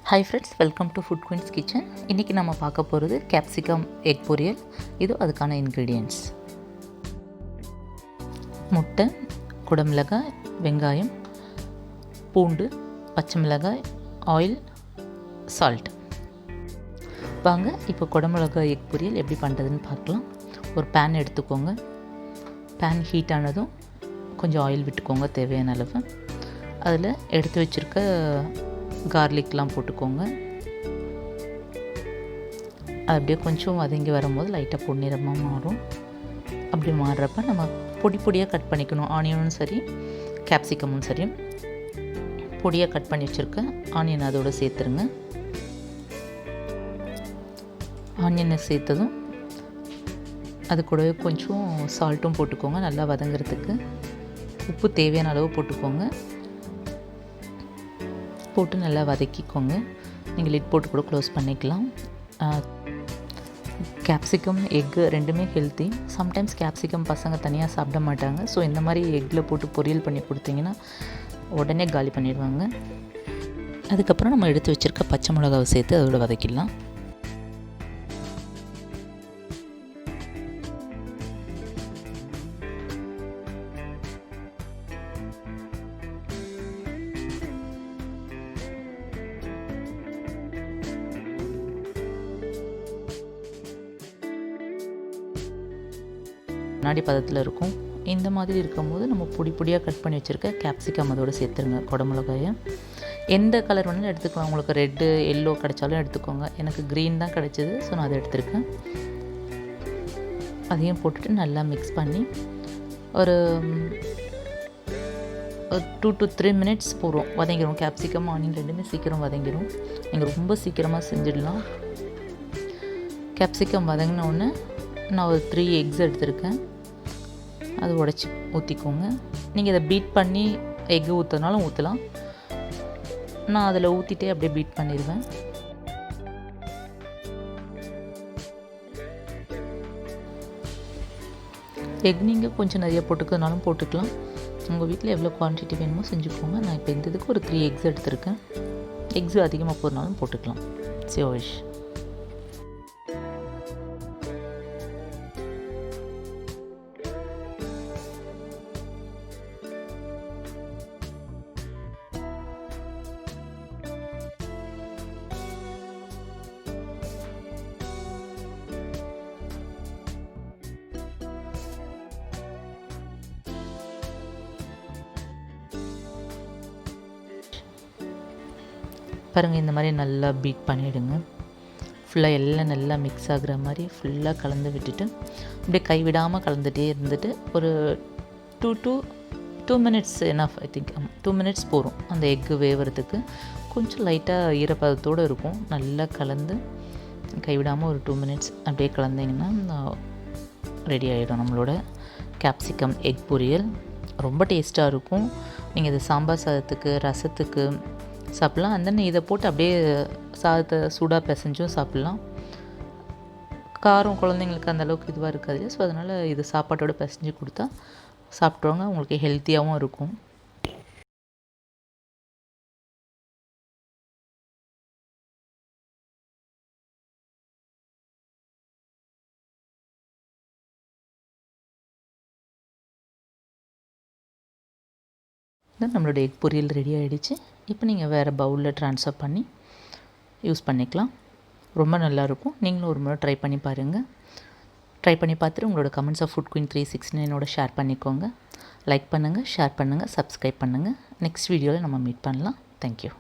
Hi friends, welcome to food queens kitchen. இன்றைக்கி நம்ம பார்க்க போகிறது கேப்சிகம் எக் பொரியல். இது அதுக்கான இன்க்ரீடியன்ட்ஸ்: முட்டை, குடமிளகாய், வெங்காயம், பூண்டு, பச்சை மிளகாய், ஆயில், சால்ட். வாங்க இப்போ குடமிளகாய் எக் பொரியல் எப்படி பண்ணுறதுன்னு பார்க்கலாம். ஒரு பேன் எடுத்துக்கோங்க. பேன் ஹீட் ஆனதும் கொஞ்சம் ஆயில் விட்டுக்கோங்க தேவையான அளவு. அதில் எடுத்து வச்சுருக்க கார்லிக்லாம் போட்டுக்கோங்க. அது அப்படியே கொஞ்சம் வதங்கி வரும்போது லைட்டாக பொன்னிறமாக மாறும். அப்படி மாறுறப்ப நம்ம பொடி பொடியாக கட் பண்ணிக்கணும். ஆனியனும் சரி, கேப்சிகமும் சரி, பொடியாக கட் பண்ணி வச்சுருக்க ஆனியன் அதோடு சேர்த்துருங்க. ஆனியனை சேர்த்ததும் அது கூடவே கொஞ்சம் சால்ட்டும் போட்டுக்கோங்க. நல்லா வதங்கிறதுக்கு உப்பு தேவையான அளவு போட்டுக்கோங்க. போட்டு நல்லா வதக்கிக்கோங்க. நீங்கள் லிட் போட்டு கூட க்ளோஸ் பண்ணிக்கலாம். கேப்சிகம், எக்கு ரெண்டுமே ஹெல்த்தி. சம்டைம்ஸ் கேப்சிகம் பசங்க தனியாக சாப்பிட மாட்டாங்க. ஸோ இந்த மாதிரி எக்கில் போட்டு பொரியல் பண்ணி கொடுத்தீங்கன்னா உடனே காலி பண்ணிடுவாங்க. அதுக்கப்புறம் நம்ம எடுத்து வச்சுருக்க பச்சை மிளகாவை சேர்த்து அதோட வதக்கிடலாம். கண்ணாடி பதத்தில் இருக்கும். இந்த மாதிரி இருக்கும்போது நம்ம பொடி பொடியாக கட் பண்ணி வச்சுருக்க கேப்சிகம் அதோடு சேர்த்துருங்க. குடமிளகாயை எந்த கலர் வேணாலும் எடுத்துக்கலாம். உங்களுக்கு ரெட்டு, எல்லோ கிடைச்சாலும் எடுத்துக்கோங்க. எனக்கு க்ரீன் தான் கிடச்சிது, ஸோ நான் அதை எடுத்துருக்கேன். அதையும் போட்டுட்டு நல்லா மிக்ஸ் பண்ணி ஒரு 2 to 3 minutes போகிறோம் வதங்கிடும். கேப்சிகம், ஆனியன் ரெண்டுமே சீக்கிரம் வதங்கிடும். நீங்கள் ரொம்ப சீக்கிரமாக செஞ்சிடலாம். கேப்சிகம் வதங்கினோடனே நான் ஒரு 3 எக்ஸ் எடுத்திருக்கேன். அது உடச்சி ஊற்றிக்கோங்க. நீங்கள் இதை பீட் பண்ணி எக்கு ஊற்றினாலும் ஊற்றலாம். நான் அதில் ஊற்றிட்டே அப்படியே பீட் பண்ணிடுவேன். எக் நீங்கள் கொஞ்சம் நிறைய போட்டுக்கிறதுனாலும் போட்டுக்கலாம். உங்கள் வீட்டில் எவ்வளோ குவான்டிட்டி வேணுமோ செஞ்சுக்கோங்க. நான் இப்போ இந்த இதுக்கு ஒரு 3 எக்ஸ் எடுத்திருக்கேன். எக்ஸு அதிகமாக போகிறனாலும் போட்டுக்கலாம். சியோஷ். பாருங்கள், இந்த மாதிரி நல்லா பீட் பண்ணிவிடுங்க. ஃபுல்லாக எல்லாம் நல்லா மிக்ஸ் ஆகுற மாதிரி ஃபுல்லாக கலந்து விட்டுட்டு அப்படியே கைவிடாமல் கலந்துகிட்டே இருந்துட்டு ஒரு 2 minutes enough. I think 2 minutes போகும் அந்த எக்கு வேகிறதுக்கு. கொஞ்சம் லைட்டாக ஈரப்பதத்தோடு இருக்கும். நல்லா கலந்து கைவிடாமல் ஒரு 2 minutes அப்படியே கலந்திங்கன்னா ரெடி ஆகிடும் நம்மளோட கேப்சிகம் எக் பொரியல். ரொம்ப டேஸ்ட்டாக இருக்கும். நீங்கள் இது சாம்பார் சாதத்துக்கு, ரசத்துக்கு சாப்பிட்லாம். அந்த இதை போட்டு அப்படியே சாதத்தை சூடாக பிசைஞ்சும் சாப்பிட்லாம். காரம் குழந்தைங்களுக்கு அந்தளவுக்கு இதுவாக இருக்காது. ஸோ அதனால் இது சாப்பாட்டோடு பிசைஞ்சு கொடுத்தா சாப்பிட்ருவாங்க. உங்களுக்கு ஹெல்த்தியாகவும் இருக்கும். நம்மளோட எக் பொரியல் ரெடி ஆகிடுச்சு. இப்போ நீங்கள் வேறு பவுலில் ட்ரான்ஸ்ஃபர் பண்ணி யூஸ் பண்ணிக்கலாம். ரொம்ப நல்லாயிருக்கும். நீங்களும் ஒரு முறை ட்ரை பண்ணி பாருங்கள். ட்ரை பண்ணி பார்த்துட்டு உங்களோட கமெண்ட்ஸை ஃபுட் குயின் 369 ஷேர் பண்ணிக்கோங்க. லைக் பண்ணுங்கள், ஷேர் பண்ணுங்கள், சப்ஸ்கிரைப் பண்ணுங்கள். நெக்ஸ்ட் வீடியோவில் நம்ம மீட் பண்ணலாம். தேங்க்யூ.